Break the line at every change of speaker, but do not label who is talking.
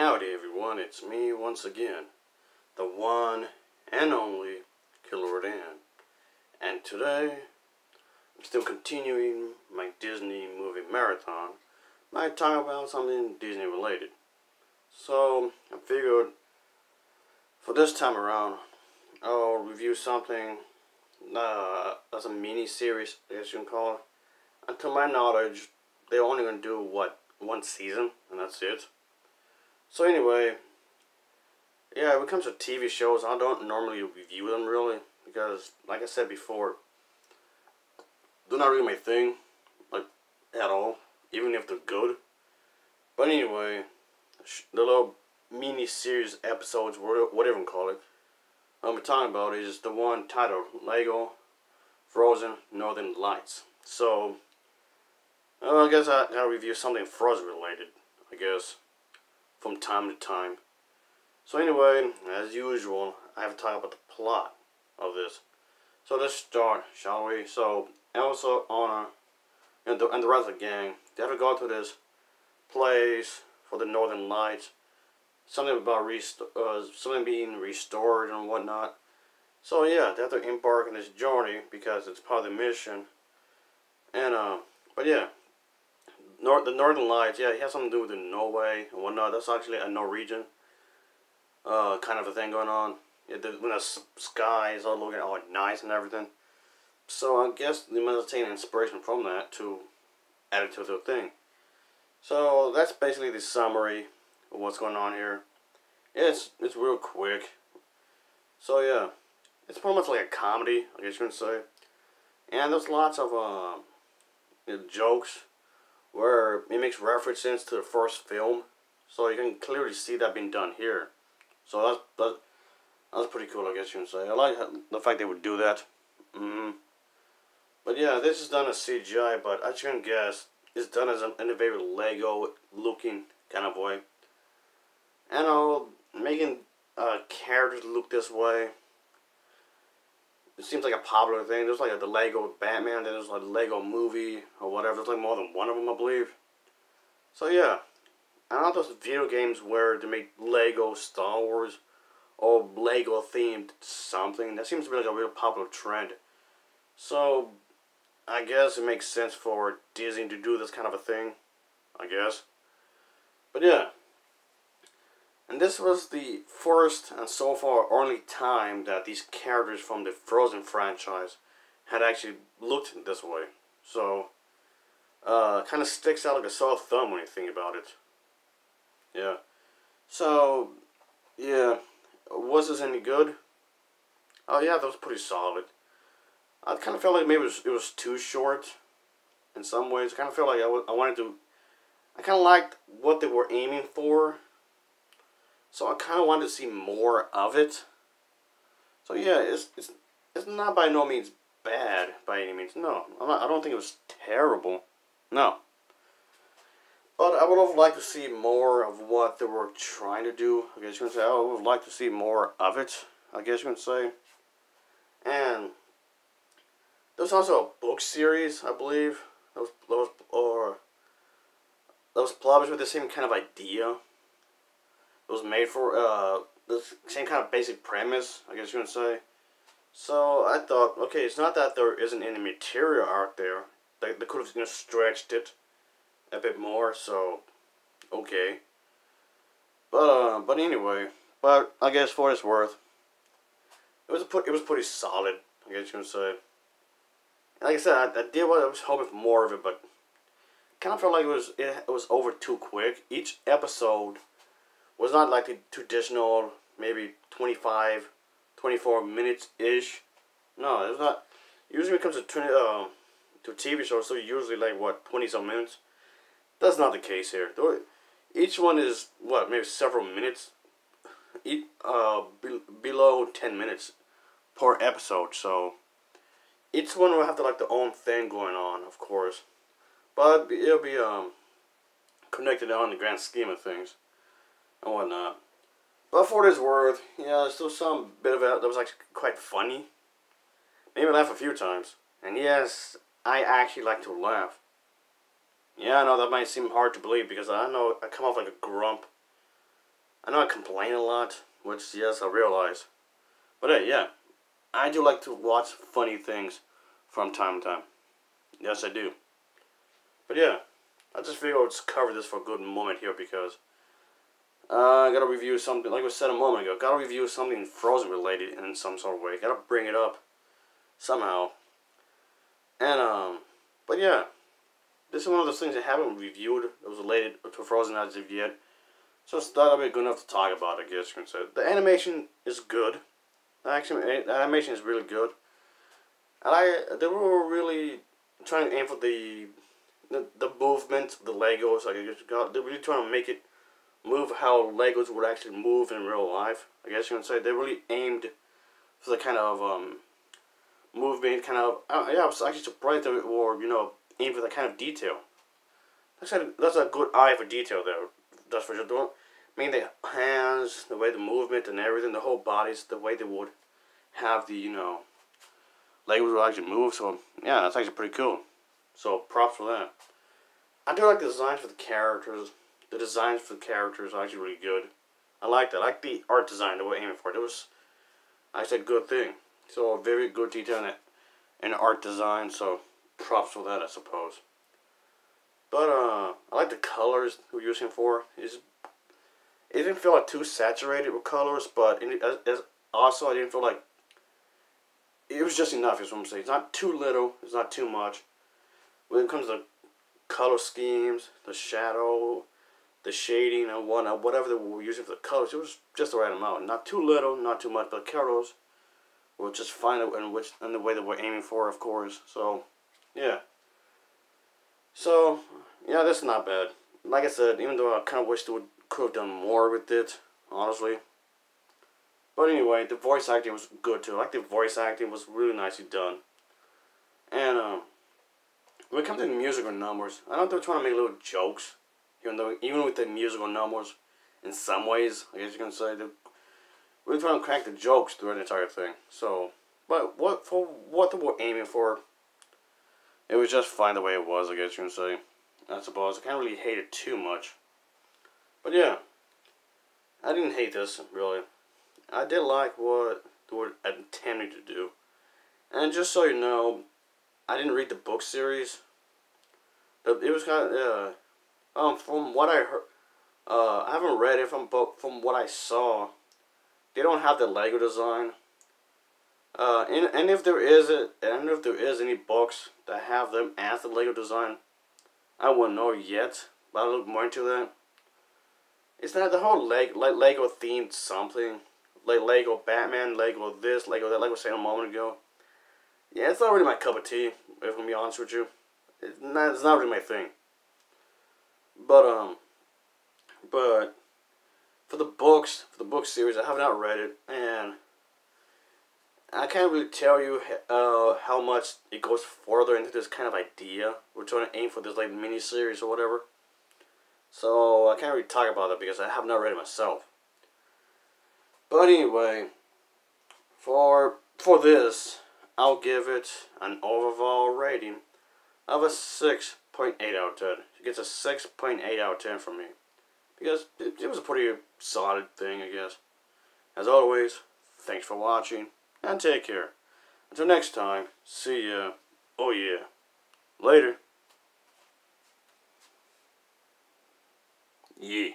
Howdy everyone, it's me once again, the one and only Killer Dan. And today, I'm still continuing my Disney movie marathon by talking about something Disney related. So, I figured for this time around, I'll review something as a mini-series, I guess you can call it. And to my knowledge, they're only going to do, one season, and that's it. So anyway, yeah, when it comes to TV shows, I don't normally review them really, because, like I said before, they're not really my thing, like, at all, even if they're good. But anyway, the little mini-series episodes, whatever you call it, I'm talking about is the one titled Lego Frozen Northern Lights. So, I guess I gotta review something Frozen related, I guess, from time to time. So anyway, as usual, I have to talk about the plot of this. So let's start, shall we? So Elsa, Anna, and the rest of the gang, they have to go to this place for the Northern Lights. Something about something being restored and whatnot. So yeah, they have to embark on this journey because it's part of the mission. And but yeah, the Northern Lights, yeah, it has something to do with the Norway and whatnot. That's actually a Norwegian kind of a thing going on. Yeah, when the sky is all looking all nice and everything. So I guess they must have taken inspiration from that to add it to the thing. So that's basically the summary of what's going on here. It's real quick. So yeah, it's pretty much like a comedy, I guess you can say. And there's lots of jokes where it makes references to the first film, so you can clearly see that being done here. So that's pretty cool, I guess you can say. I like the fact they would do that. But yeah, this is done as CGI, but as you can guess, it's done as in a very Lego-looking kind of way. And making characters look this way, it seems like a popular thing. There's like the Lego Batman, then there's like the Lego movie or whatever. There's like more than one of them, I believe. So yeah, I know those video games where they make Lego Star Wars or Lego themed something. That seems to be like a real popular trend. So I guess it makes sense for Disney to do this kind of a thing, I guess. But yeah. And this was the first and so far only time that these characters from the Frozen franchise had actually looked this way. So, kind of sticks out like a sore thumb when you think about it. Yeah. So, yeah. Was this any good? Oh yeah, that was pretty solid. I kind of felt like maybe it was too short in some ways. I kind of felt like I kind of liked what they were aiming for. So I kind of wanted to see more of it. So yeah, it's not by no means bad by any means. No, I don't think it was terrible. No. But I would have liked to see more of what they were trying to do. I guess you can say I would have liked to see more of it. I guess you can say. And there's also a book series, I believe. That was published with the same kind of idea. It was made for the same kind of basic premise, I guess you can say. So I thought, okay, it's not that there isn't any material out there. They could have stretched it a bit more. So okay. But anyway, I guess for what it's worth, it was pretty solid, I guess you can say. Like I said, I did what I was hoping for more of it, but kind of felt like it was over too quick. Each episode was not like the traditional, maybe 25, 24 minutes-ish. No, it's not. Usually when it comes to TV shows, so usually like, 20-some minutes? That's not the case here. Each one is, maybe several minutes? Below 10 minutes per episode, so each one will have to like their own thing going on, of course. But it'll be connected on the grand scheme of things and whatnot. But for what it's worth, yeah, there's still some bit of it that was actually quite funny. Made me laugh a few times. And yes, I actually like to laugh. Yeah, I know that might seem hard to believe because I know I come off like a grump I know I complain a lot, which yes, I realize. But hey, yeah, I do like to watch funny things from time to time. Yes, I do. But yeah, I just figured I'll just cover this for a good moment here because I gotta review something, like I said a moment ago, gotta review something Frozen related in some sort of way. Gotta bring it up somehow. And, but yeah, this is one of those things I haven't reviewed that was related to Frozen as of yet. So I thought I'd be good enough to talk about it, I guess you can say. The animation is good. The animation is really good. And they were really trying to aim for the movement of the Legos. Like, they're really trying to make it move how Legos would actually move in real life. I guess you can say they really aimed for the kind of movement, kind of. Yeah, I was actually surprised that it were aimed for that kind of detail. That's a good eye for detail there. That's for sure. I mean, the hands, the way the movement and everything, the whole bodies, the way they would have the Legos would actually move. So yeah, that's actually pretty cool. So props for that. I do like the designs for the characters. The designs for the characters are actually really good. I like that. I like the art design they were aiming for. It was actually a good thing. So a very good detail in it, in art design. So props for that, I suppose. But I like the colors they were using for. It didn't feel like too saturated with colors, but also I didn't feel like it was just enough. Is what I'm saying. It's not too little. It's not too much. When it comes to color schemes, the shadow, the shading, and whatnot, whatever they were using for the colors, it was just the right amount. Not too little, not too much, but the colors were just fine in the way that we're aiming for, of course. So, yeah. So, yeah, that's not bad. Like I said, even though I kind of wish they could have done more with it, honestly. But anyway, the voice acting was good too. Like the voice acting was really nicely done. And when it comes to the musical numbers, I know they're trying to make little jokes, even with the musical numbers, in some ways, I guess you can say, they're really trying to crack the jokes through the entire thing. So, but what they were aiming for, it was just fine the way it was, I guess you can say. I suppose I can't really hate it too much. But yeah, I didn't hate this really. I did like what they were intending to do. And just so you know, I didn't read the book series. It was kind of from what I heard. I haven't read it but from what I saw, they don't have the Lego design. And if there is any books that have them as the Lego design, I wouldn't know yet. But I'll look more into that. It's not the whole Lego themed something. Like Lego Batman, Lego this, Lego that, like I was saying a moment ago. Yeah, it's not really my cup of tea, if I'm gonna be honest with you. It's not really my thing. But for the book series, I have not read it, and I can't really tell you how much it goes further into this kind of idea. We're trying to aim for this like mini series or whatever. So I can't really talk about that because I have not read it myself. But anyway, for this, I'll give it an overall rating of a 6.8 out of 10. It gets a 6.8 out of 10 from me. Because it was a pretty solid thing, I guess. As always, thanks for watching, and take care. Until next time, see ya. Oh yeah. Later. Yeah.